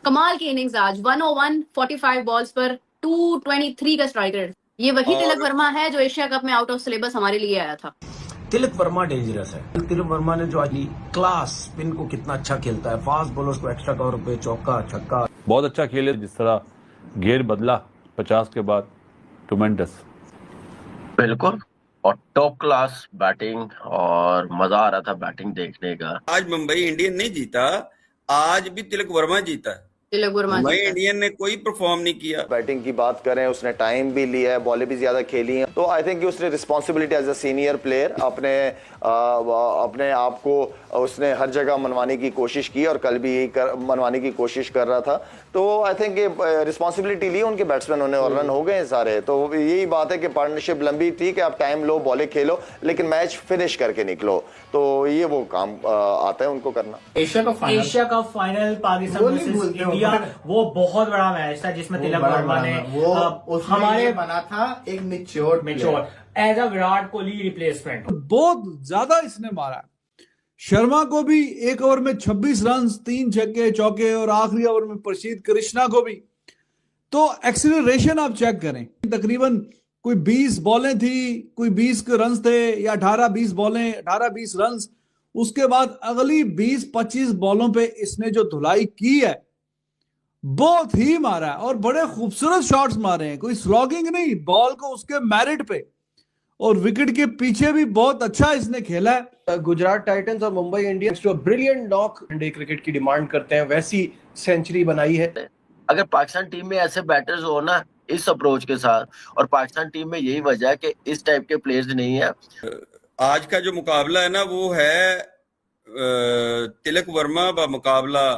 कमाल की इनिंग्स आज 101 45 बॉल्स पर 223 का स्ट्राइक रेट। ये वही तिलक वर्मा है जो एशिया कप में आउट ऑफ सिलेबस हमारे लिए आया था। तिलक वर्मा डेंजरस है। तिलक वर्मा ने जो आज क्लास स्पिन को कितना अच्छा खेलता है, फास्ट बॉलर्स को एक्स्ट्रा कवर पे चौका छक्का बहुत अच्छा खेले। जिस तरह गेयर बदला 50 के बाद, ट्मेंडस। बिल्कुल, और टॉप क्लास बैटिंग, और मजा आ रहा था बैटिंग देखने का। आज मुंबई इंडियन नहीं जीता, आज भी तिलक वर्मा जीता। तिलक वर्मा मुंबई इंडियन ने कोई परफॉर्म नहीं किया। बैटिंग की बात करें, उसने टाइम भी लिया है, बॉलें भी ज्यादा खेली हैं, तो आई थिंक उसने responsibility as a senior player अपने आप को उसने हर जगह मनवाने की कोशिश की, और कल भी मनवाने की कोशिश कर रहा था। तो आई थिंक ये रिस्पॉन्सिबिलिटी ली उनके बैट्समैनों ने, और रन हो गए सारे। तो यही बात है कि पार्टनरशिप लंबी थी कि आप टाइम लो, बॉलें खेलो, लेकिन मैच फिनिश करके निकलो। तो ये वो काम आता है उनको करना। Asia cup final Pakistan versus India, वो बहुत बड़ा मैच था जिसमें तिलक वर्मा ने हमारे बना था एक mature as a Virat Kohli replacement. बहुत ज्यादा इसने मारा। शर्मा को भी एक ओवर में 26 रन, 3 छक्के चौके, और आखिरी ओवर में प्रसिद्ध कृष्णा को भी। तो एक्सीलरेशन आप चेक करें, तकरीबन कोई 20 बॉलें थी, कोई 20 रन थे, या 18-20 बॉलें, 18-20 रन। उसके बाद अगली 20-25 बॉलों पे इसने जो धुलाई की है, बहुत ही मारा है, और बड़े खूबसूरत शॉट्स मारे हैं। कोई स्लॉगिंग नहीं, बॉल को उसके मेरिट पे, और विकेट के पीछे भी बहुत अच्छा इसने खेला है। गुजरात टाइटंस और मुंबई इंडियंस जो ब्रिलियंट नॉक डे क्रिकेट की डिमांड करते हैं, वैसी सेंचुरी बनाई है। अगर पाकिस्तान टीम में ऐसे बैटर्स हो ना इस अप्रोच के साथ, और पाकिस्तान टीम में यही वजह है कि इस टाइप के प्लेयर्स नहीं है। आज का जो मुकाबला है ना, वो है तिलक वर्मा का मुकाबला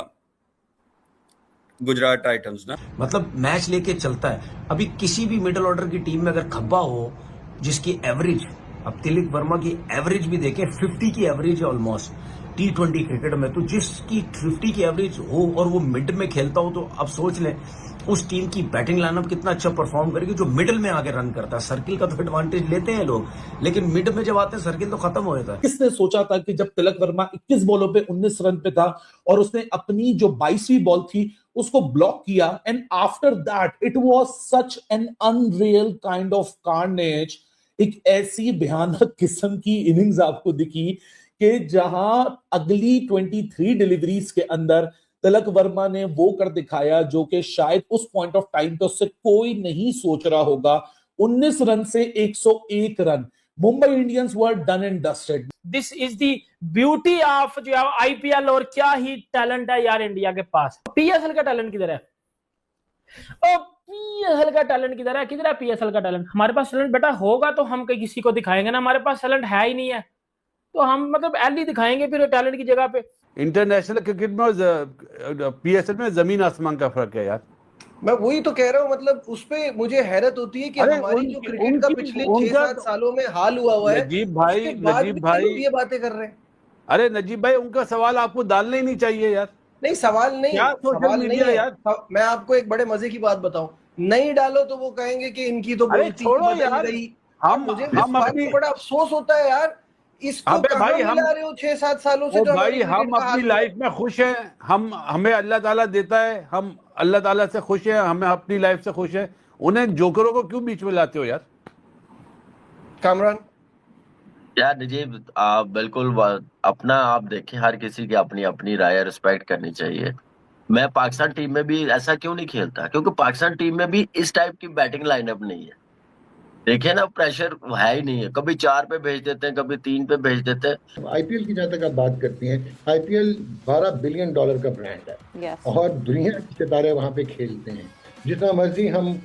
गुजरात टाइटंस ना। मतलब मैच लेके चलता है। अभी किसी भी मिडिल ऑर्डर की टीम में अगर खब्बा हो जिसकी एवरेज, अब तिलक वर्मा की एवरेज भी देखें, 50 की एवरेज है ऑलमोस्ट T20 क्रिकेट में। तो जिसकी 50 की एवरेज हो और वो मिड में खेलता हो, तो अब सोच लें उस टीम की बैटिंग लाइनअप कितना अच्छा परफॉर्म करेगी जो मिडिल में आगे रन करता है। सर्किल का तो एडवांटेज लेते हैं लोग, लेकिन मिड में जब आते हैं सर्किल तो खत्म हो जाता है। किसने सोचा था कि जब तिलक वर्मा 21 बॉलों पे 19 रन पे था, और उसने अपनी जो 22वीं बॉल थी उसको ब्लॉक किया, and after that it was such an unreal kind of carnage. एक ऐसी भयानक किस्म की इनिंग्स आपको दिखी कि जहां अगली 23 डिलीवरीज के अंदर तिलक वर्मा ने वो कर दिखाया जो कि शायद उस पॉइंट ऑफ टाइम पे उससे कोई नहीं सोच रहा होगा। 19 रन से 101 run, Mumbai Indians were done and dusted. This is the beauty of जो आईपीएल, और क्या ही टैलेंट है यार इंडिया के पास। पीएसएल का टैलेंट किधर है? पीएसएल का टैलेंट किधर है? किधर है पीएसएल का टैलेंट? हमारे पास टैलेंट बेटा होगा तो हम किसी को दिखाएंगे ना। हमारे पास टैलेंट है ही नहीं है, तो हम मतलब एल ही दिखाएंगे फिर टैलेंट की जगह पे। इंटरनेशनल क्रिकेट में और पीएसएल में जमीन आसमान का फर्क है यार। मैं वही तो कह रहा हूँ, मतलब उस पे मुझे हैरत होती है कि हमारी जो क्रिकेट का पिछले 6-7 सालों में हाल हुआ हुआ है, नजीब भाई ये बातें कर रहे हैं। अरे नजीब भाई, उनका सवाल आपको डालना ही नहीं चाहिए यार। नहीं, सवाल नहीं, सवाल नहीं है यार। मैं आपको एक बड़े मजे की बात बताऊं, नहीं डालो तो वो कहेंगे कि इनकी तो बेइज्जती बदल गई। मुझे बड़ा अफसोस होता है यार, इसको भाई हम मिला रहे हो 6-7 सालों से। भाई हम अपनी लाइफ में खुश हैं, हमें अल्लाह ताला देता है, हम अल्लाह ताला से खुश हैं, हमें अपनी लाइफ से खुश है। उन्हें जोकरों को क्यों बीच में लाते हो यार? कामरान यार नजीब, आप बिल्कुल अपना आप देखें, हर किसी की अपनी अपनी राय रिस्पेक्ट करनी चाहिए। मैं पाकिस्तान टीम में भी ऐसा क्यों नहीं खेलता, क्योंकि पाकिस्तान टीम में भी इस टाइप की बैटिंग लाइनअप नहीं है। देखिए ना, प्रेशर है ही नहीं है। कभी 4 पे भेज देते हैं, कभी 3 पे भेज देते हैं। आईपीएल की जहाँ तक आप बात करती हैं, आईपीएल $12 बिलियन का ब्रांड है, और दुनिया के सितारे वहाँ पे खेलते हैं। जितना मर्जी हम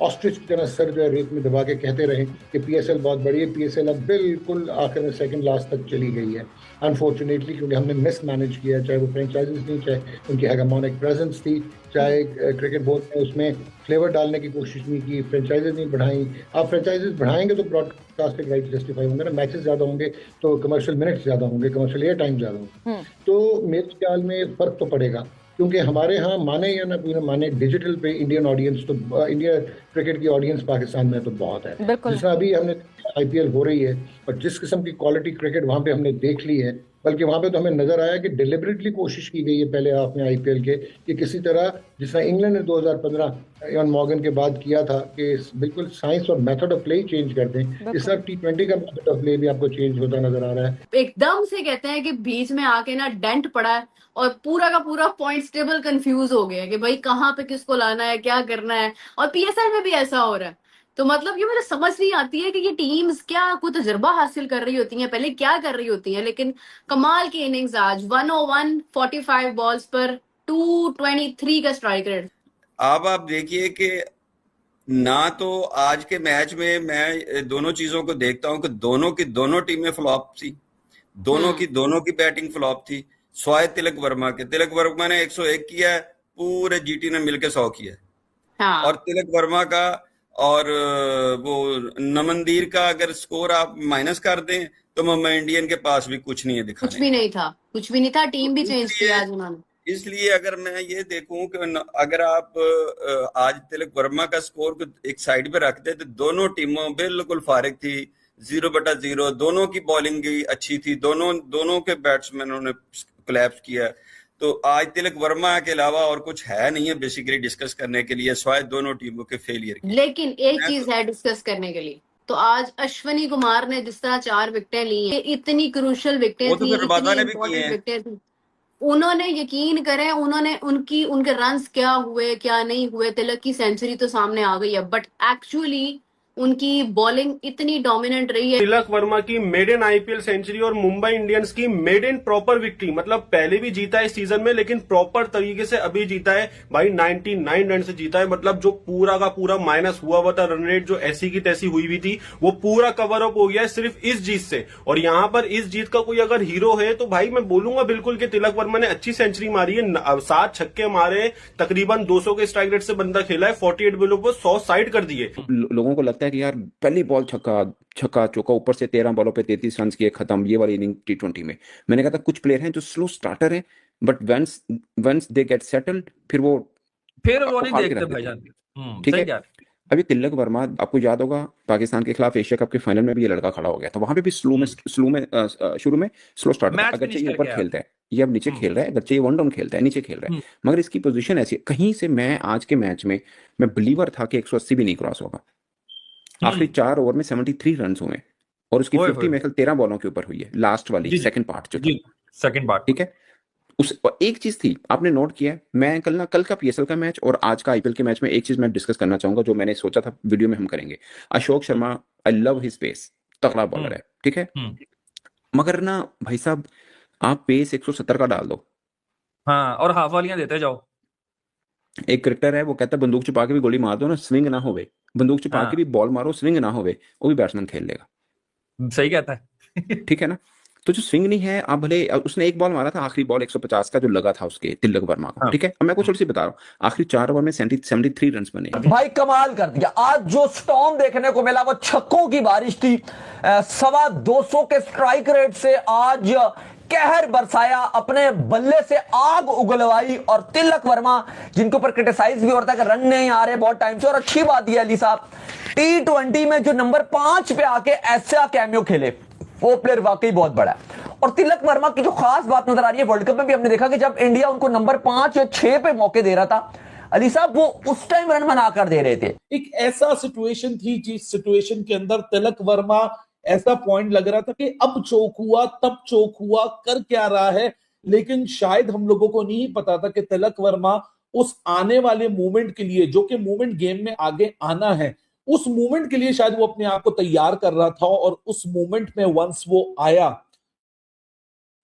ऑस्ट्रिच की तरह सर जो है रेत में दबा के कहते रहे कि पीएसएल बहुत बड़ी है, पीएसएल अब बिल्कुल आखिर में सेकंड लास्ट तक चली गई है अनफॉर्चुनेटली, क्योंकि हमने मिस मैनेज किया। चाहे वो फ्रेंचाइजीज थी, चाहे उनकी हेगेमोनिक प्रेजेंस थी, चाहे क्रिकेट बोर्ड ने उसमें फ्लेवर डालने की कोशिश नहीं की, फ्रेंचाइजीज नहीं बढ़ाई। आप फ्रेंचाइजीज बढ़ाएंगे तो ब्रॉडकास्टिंग राइट जस्टिफाई होंगे ना, मैचेस ज़्यादा होंगे तो कमर्शियल मिनट्स ज़्यादा होंगे, कमर्शियल एयर टाइम ज़्यादा होंगे। तो मेरे ख्याल में फ़र्क तो पड़ेगा, क्योंकि हमारे यहाँ माने या ना माने डिजिटल पे इंडियन ऑडियंस तो इंडिया क्रिकेट की ऑडियंस पाकिस्तान में तो बहुत है। जिस अभी हमने आईपीएल हो रही है और जिस किस्म की क्वालिटी क्रिकेट वहाँ पे हमने देख ली है, बल्कि वहां पे तो हमें नजर आया कि डिलिबरेटली कोशिश की गई है पहले हाफ में आईपीएल के कि किसी तरह, जिस तरह इंग्लैंड ने 2015 इयान मॉर्गन के बाद किया था, कि बिल्कुल साइंस और method of play he change कर दें। इस तरह T20 का मेथड ऑफ प्ले भी आपको चेंज होता नजर आ रहा है। एकदम से कहते हैं कि बीच में आके ना डेंट पड़ा है और पूरा का पूरा पॉइंट्स टेबल कंफ्यूज हो गया कि भाई कहाँ पे किसको लाना है, क्या करना है। और पीएसएल में भी ऐसा हो रहा है। तो मतलब ये मुझे समझ नहीं आती है कि ये टीम्स क्या कोई तजुर्बा हासिल कर रही होती हैं, पहले क्या कर रही होती हैं। लेकिन कमाल की इनिंग्स आज 101 45 बॉल्स पर 223 का स्ट्राइक रेट। अब आप देखिए कि ना तो आज के मैच में मैं दोनों चीजों को देखता हूं कि दोनों की दोनों टीमें फ्लॉप थी, दोनों की बैटिंग फ्लॉप थी, स्वाय तिलक वर्मा ने 101 किया है, पूरे जीटी ने मिलकर 100 किया है। हाँ। और तिलक वर्मा का और वो नमनदीर का अगर स्कोर आप माइनस कर दें तो मुंबई इंडियन के पास भी कुछ नहीं है दिखाने, कुछ भी नहीं था। टीम भी चेंज किया आज उन्होंने। इसलिए अगर मैं ये देखूं कि अगर आप आज तिलक वर्मा का स्कोर को एक साइड पे रखते तो दोनों टीमों बिल्कुल फारिग थी, 0/0। दोनों की बॉलिंग भी अच्छी थी, दोनों के बैट्समैनों ने कोलैप्स किया। तो आज तिलक वर्मा के अलावा और कुछ है नहीं है बेसिकली डिस्कस करने के लिए, स्वाय दोनों टीमों के फेलियर की। लेकिन एक चीज है डिस्कस करने के लिए, तो आज अश्विनी कुमार ने जिस तरह 4 विकेटें ली हैं, इतनी क्रूशियल विकेटें थी, इतनी इंपॉर्टेंट विकेटें थी। उन्होंने यकीन करें, उनके रन्स क्या हुए क्या नहीं हुए, तिलक की सेंचुरी तो सामने आ गई है, बट एक्चुअली उनकी बॉलिंग इतनी डोमिनेंट रही है। तिलक वर्मा की मेडन आईपीएल सेंचुरी और मुंबई इंडियंस की मेडन प्रॉपर विक्ट्री, मतलब पहले भी जीता है इस सीजन में, लेकिन प्रॉपर तरीके से अभी जीता है भाई। 99 रन से जीता है, मतलब जो पूरा का पूरा माइनस हुआ था रन रेट, जो ऐसी की तैसी हुई हुई थी, वो पूरा कवर अप हो गया है सिर्फ इस जीत से। और यहां पर इस जीत का कोई अगर हीरो है तो भाई मैं बोलूंगा बिल्कुल कि तिलक वर्मा ने अच्छी सेंचुरी मारी है, 7 छक्के मारे, तकरीबन 200 के स्ट्राइक रेट से बंदा खेला है, 48 बॉलों पर 100 साइड कर दिए। लोगों को लगता है कि यार पहली बॉल छक्का चौका, ऊपर से 13 बॉलों पे 33 रन किए, खत्म ये वाली इनिंग T20 में। मैंने कहा था कुछ प्लेयर हैं जो स्लो स्टार्टर हैं, but once they get settled फिर वो नहीं देखते भाईजान। ठीक है। अभी तिलक वर्मा, आपको याद होगा पाकिस्तान के खिलाफ एशिया कप के फाइनल में भी ये लड़का खड़ा हो गया था, वहां पे भी शुरू में स्लो स्टार्ट, अगर चाहिए ऊपर खेलता है, ये अब नीचे खेल रहा है, अगर चाहिए 1 डाउन खेलता है, नीचे खेल रहा है। मगर इसकी पोजीशन ऐसी है, कहीं से मैं आज के मैच में मैं बिलीवर था कि 180 भी नहीं क्रॉस होगा। आखिरी 4 ओवर में 73 रन हुए और उसकी 50 में 13 बॉलों के ऊपर हुई है, लास्ट वाली सेकंड पार्ट जो था, सेकंड पार्ट। ठीक है। एक चीज थी आपने नोट किया, मैं कल का पीएसएल का मैच और आज का आईपीएल के मैच में एक चीज मैं डिस्कस करना चाहूंगा, जो मैंने सोचा था वीडियो में हम करेंगे। Ashok Sharma, I love his pace, तगड़ा बॉलर है, ठीक है, मगर ना भाई साहब आप पेस 170 का डाल दो, हाँ, और हाफ वालियां देते जाओ। एक क्रिकेटर है वो कहता है बंदूक छुपा के भी गोली मार दो ना, स्विंग ना होवे, बंदूक छुपा के भी बॉल मारो, स्विंग ना होवे, वो भी बैट्समैन खेल लेगा। सही कहता है। ठीक है ना। तो जो स्विंग नहीं है, आप भले उसने एक बॉल मारा था आखिरी बॉल 150 का जो लगा था उसके तिलक वर्मा का, ठीक है। अब मैं कुछ थोड़ी सी बता रहा हूँ, आखिरी 4 ओवर में 73 रन बने। भाई कमाल कर दिया आज जो स्टॉर्म देखने को मिला, वो छक्कों की बारिश थी। 225 के स्ट्राइक रेट से आज कहर बरसाया, अपने बल्ले से आग उगलवाई। और तिलक वर्मा जिनके ऊपर क्रिटिसाइज भी होता है कि रन नहीं आ रहे बहुत टाइम से, और अच्छी बात यह अली साहब T20 में जो नंबर 5 पे आके ऐसा कैमियो खेले, वो प्लेयर वाकई बहुत बड़ा है। और तिलक वर्मा की जो खास बात नजर आ रही है, वर्ल्ड कप में भी हमने देखा कि जब इंडिया उनको नंबर 5 या 6 पे मौके दे रहा था, अली साहब वो उस टाइम रन बनाकर दे रहे थे। एक ऐसा सिचुएशन थी जिस सिचुएशन के अंदर तिलक वर्मा ऐसा पॉइंट लग रहा था कि अब चौक हुआ, तब चौक हुआ, कर क्या रहा है। लेकिन शायद हम लोगों को नहीं पता था कि तिलक वर्मा उस आने वाले मूवमेंट के लिए, जो कि मूवमेंट गेम में आगे आना है, उस मूवमेंट के लिए शायद वो अपने आप को तैयार कर रहा था। और उस मूवमेंट में वंस वो आया,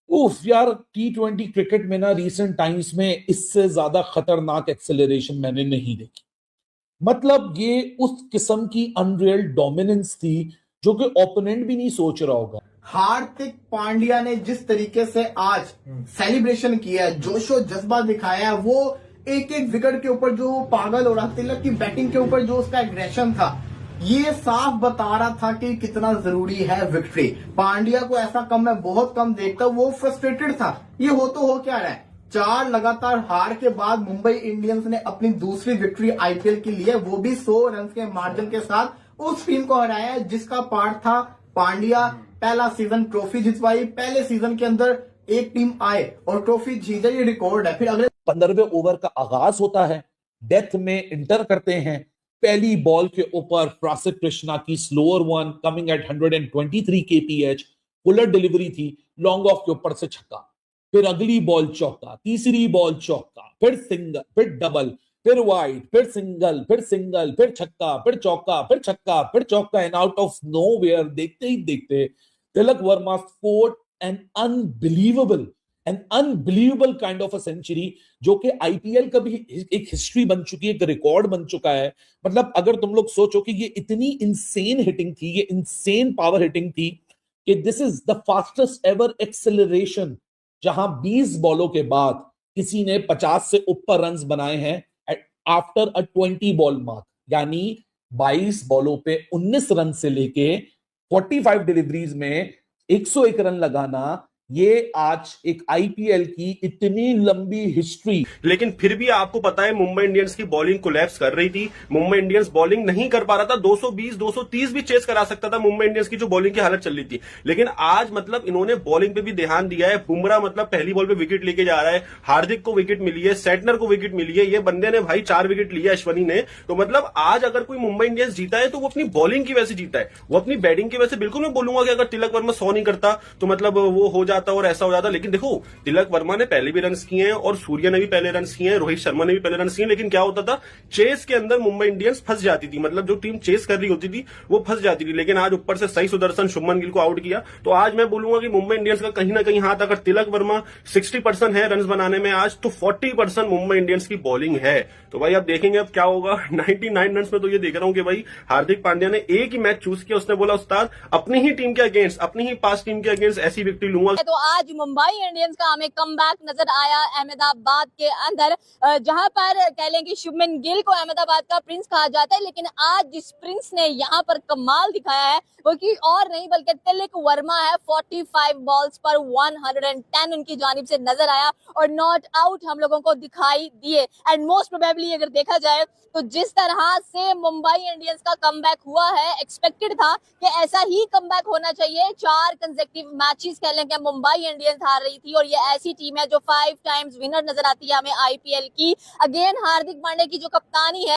उफ यार, T20 क्रिकेट में ना रीसेंट टाइम्स में इससे ज्यादा खतरनाक एक्सेलरेशन मैंने नहीं देखी। मतलब ये उस किस्म की अनरियल डोमिनेंस थी जो कि ओपोनेंट भी नहीं सोच रहा होगा। हार्दिक पांड्या ने जिस तरीके से आज सेलिब्रेशन किया, जोशो जज्बा दिखाया, वो एक एक विकेट के ऊपर जो पागल हो रहा, तिलक की बैटिंग के ऊपर जो उसका एग्रेशन था, ये साफ बता रहा था कि कितना जरूरी है विक्ट्री। पांड्या को ऐसा मैं बहुत कम देखता हूं, वो फ्रस्ट्रेटेड था। ये हो क्या रहा है, 4 लगातार हार के बाद मुंबई इंडियंस ने अपनी दूसरी विक्ट्री आईपीएल की ली है, वो भी 100 रन के मार्जिन के साथ उस टीम को हराया जिसका पार्ट था पांड्या। पहला सीजन ट्रॉफी जितवाई, पहले सीजन के अंदर एक टीम आए और ट्रॉफी जीते, ये रिकॉर्ड है। फिर अगले 15वें ओवर का आगाज होता है, डेथ में इंटर करते हैं, पहली बॉल के ऊपर प्रासिद कृष्णा की slower one coming at 123 kph, bullet delivery थी, लॉन्ग ऑफ के ऊपर से छक्का, फिर अगली बॉल चौका, तीसरी बॉल चौका, फिर सिंगल, फिर डबल, फिर वाइड, फिर सिंगल, फिर सिंगल, फिर छक्का, फिर चौका, फिर छक्का, फिर चौका, एंड आउट ऑफ नोवेयर देखते ही देखते Tilak Varma scored an unbelievable kind of a century, जो कि आईपीएल का भी एक हिस्ट्री बन चुकी है, एक रिकॉर्ड बन चुका है। मतलब अगर तुम लोग सोचो कि ये इतनी इंसेन हिटिंग थी, ये इंसेन पावर हिटिंग थी कि this is the fastest ever acceleration, जहां 20 बॉलों के बाद किसी ने 50 से ऊपर रन्स बनाए हैं आफ्टर अ 20 बॉल मार्क, यानी 22 बॉलों पे 19 रन से लेके 45 डिलीवरीज में 101 रन लगाना, ये आज एक आईपीएल की इतनी लंबी हिस्ट्री। लेकिन फिर भी आपको पता है मुंबई इंडियंस की बॉलिंग कोलैप्स कर रही थी, मुंबई इंडियंस बॉलिंग नहीं कर पा रहा था, 220 230 भी चेस करा सकता था मुंबई इंडियंस की जो बॉलिंग की हालत चल रही थी। लेकिन आज मतलब इन्होंने बॉलिंग पे भी ध्यान दिया है। बुमराह मतलब पहली बॉल पे विकेट लेके जा रहा है, हार्दिक को विकेट मिली है, सेटनर को विकेट मिली है, ये बंदे ने भाई 4 विकेट लिया अश्वनी ने। तो मतलब आज अगर कोई मुंबई इंडियंस जीता है तो वो अपनी बॉलिंग की वजह से जीता है, वो अपनी बैटिंग की वजह से बिल्कुल मैं बोलूंगा कि अगर तिलक वर्मा 100 नहीं करता तो मतलब वो हो जाता और ऐसा हो जाता। लेकिन देखो तिलक वर्मा ने पहले भी रन किए हैं और सूर्य ने भी पहले रन किए हैं, रोहित शर्मा ने भी पहले रन किए हैं, लेकिन क्या होता था, चेस के अंदर मुंबई इंडियंस फंस जाती थी, मतलब जो टीम चेस कर रही होती थी वो फंस जाती थी। लेकिन आज ऊपर से सही सुदर्शन, शुभमन गिल को आउट किया, तो आज मैं बोलूंगा कि मुंबई इंडियंस का कहीं ना कहीं हाथ, अगर तिलक वर्मा 60% है रन बनाने में आज, तो 40% मुंबई इंडियंस की बॉलिंग है। तो भाई अब देखेंगे अब क्या होगा। 99 रन में तो ये देख रहा हूं कि भाई हार्दिक पांड्या ने एक ही मैच चूज किया, उसने बोला उस्ताद अपनी ही टीम के अगेंस्ट, अपनी ही पास टीम के अगेंस्ट ऐसी विक्ट्री लूंगा। तो आज मुंबई इंडियंस का हमें कमबैक नजर आया अहमदाबाद के अंदर, जहां पर कह लें कि शुभमन गिल को अहमदाबाद का प्रिंस कहा जाता है, लेकिन आज जिस प्रिंस ने यहां पर कमाल दिखाया है वो कि और नहीं बल्कि तिलक वर्मा है। 45 बॉल्स पर 110 उनकी जानिब से नजर आया और नॉट आउट हम लोगों को दिखाई दिए। एंड मोस्ट प्रोबेबली अगर देखा जाए तो जिस तरह से मुंबई इंडियंस का कमबैक हुआ है, एक्सपेक्टेड था कि ऐसा ही कमबैक होना चाहिए। 4 कंसेक्टिव मैचेस कह लें कि मुंबई इंडियंस हार रही थी और ये ऐसी टीम है जो 5 टाइम्स विनर नजर आती है हमें आईपीएल की। अगेन हार्दिक पांड्या की जो कप्तानी है